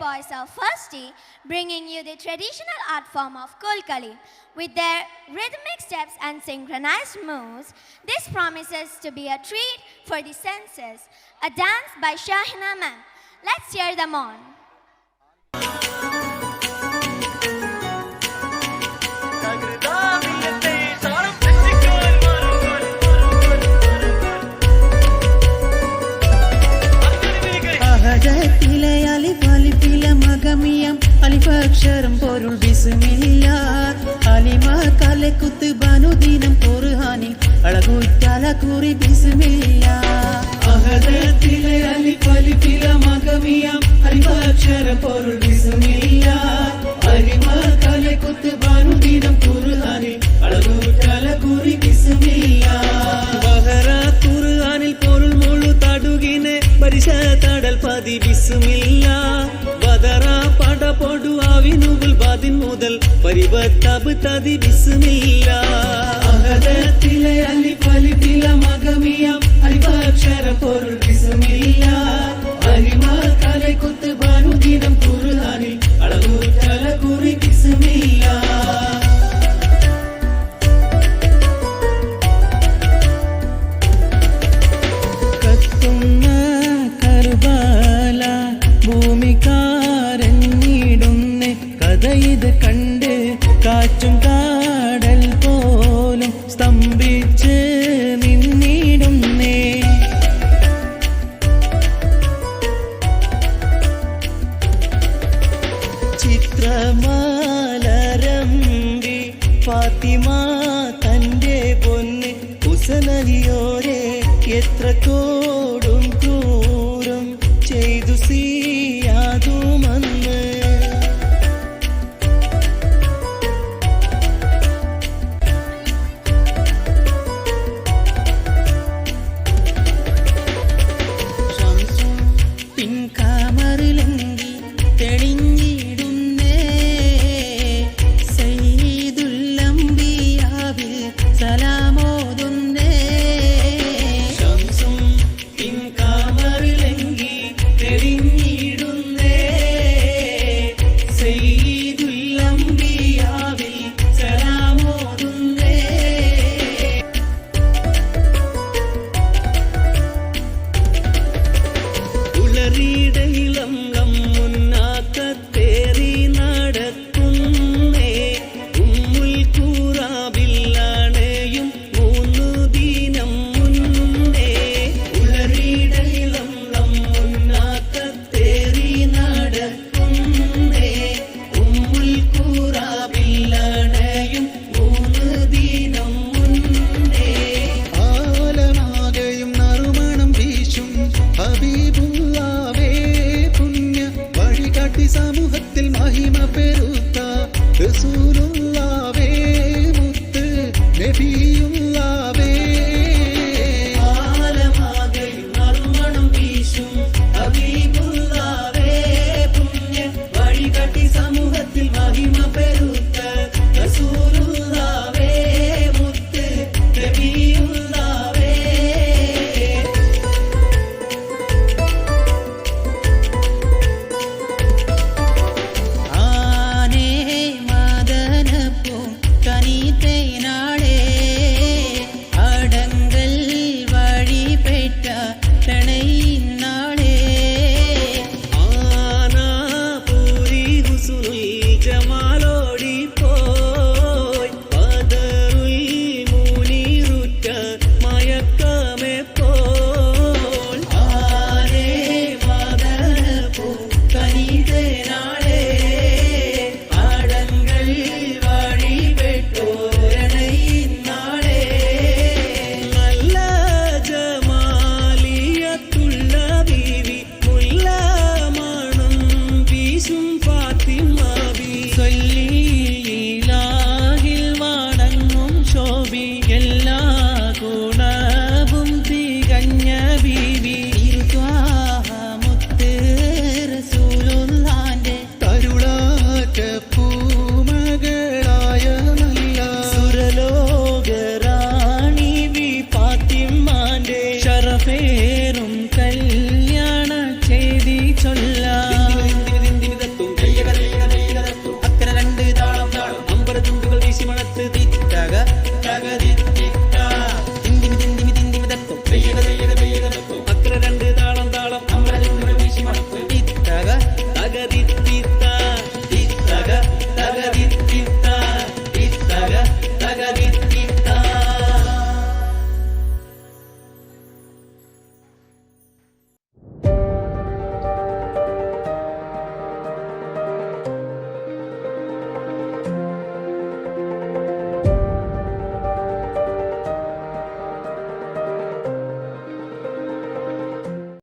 boys of First T, bringing you the traditional art form of Kolkali. With their rhythmic steps and synchronized moves, this promises to be a treat for the senses. A dance by Shahina ma'am. Let's cheer them on. അലിഫക്ഷരം പൊരുൾ ബിസ്മില്ല അലിമ കലക്കുത്ത് ബനുദിനം കുർആനി അഴകുറ്റാല കുറി ബിസ്മില്ല അഹദത്തിലെ അലിഫലിഫില മഗമിയം അലിഫക്ഷരം പൊരുൾ ബിസ്മില്ല അലിമ കലക്കുത്ത് ബനുദിനം കുർആനി അഴകുറ്റാല കുറി ബിസ്മില്ല ബഹറ ഖുർആനിൽ പൊരുൾ മുഴു തടുകിനെ പരിശ തടൽ പതി ബിസ്മില്ല പടപൊടു ആവിനുകൾ ബാദിൻ മുതൽ പരിവത്തബ് തതി ബിസ്മില്ല അഹദത്തിലെ അലിഫലിഫില മഗമിയം അലിഫക്ഷര പൊരുൾ ബിസ്മില്ല അലിമ കലക്കുത്ത് ബനുദിനം ഖുർആനിൽ അളവുറ്റല കുറി ബിസ്മില്ല കത്തുന്ന കർബല ഭൂമിക ഇത് കണ്ട് കാറ്റും കാടൽ പോലും സ്തംഭിച്ച് നിന്നിടുന്നേ ചിത്രമാലരമ്പി ഫാത്തിമ തന്റെ പൊന്ന് ഹുസനലിയോരെ എത്ര കോടും ക്രൂരം ചെയ്തു സിയാദുമന്ന് സമൂഹത്തിൽ മഹിമ പെരുത്ത റസൂലുള്ളാഹേ മുത്ത് നബിയുള്ളാഹേ ആലമാകയും നറുമണം വീശും ഹബീബുള്ളാഹേ പുണ്യ വഴികാട്ടി സമൂഹത്തിൽ മഹിമ പെരുത്ത റസൂലുള്ളാഹേ മുത്ത് നബിയുള്ളാഹേ be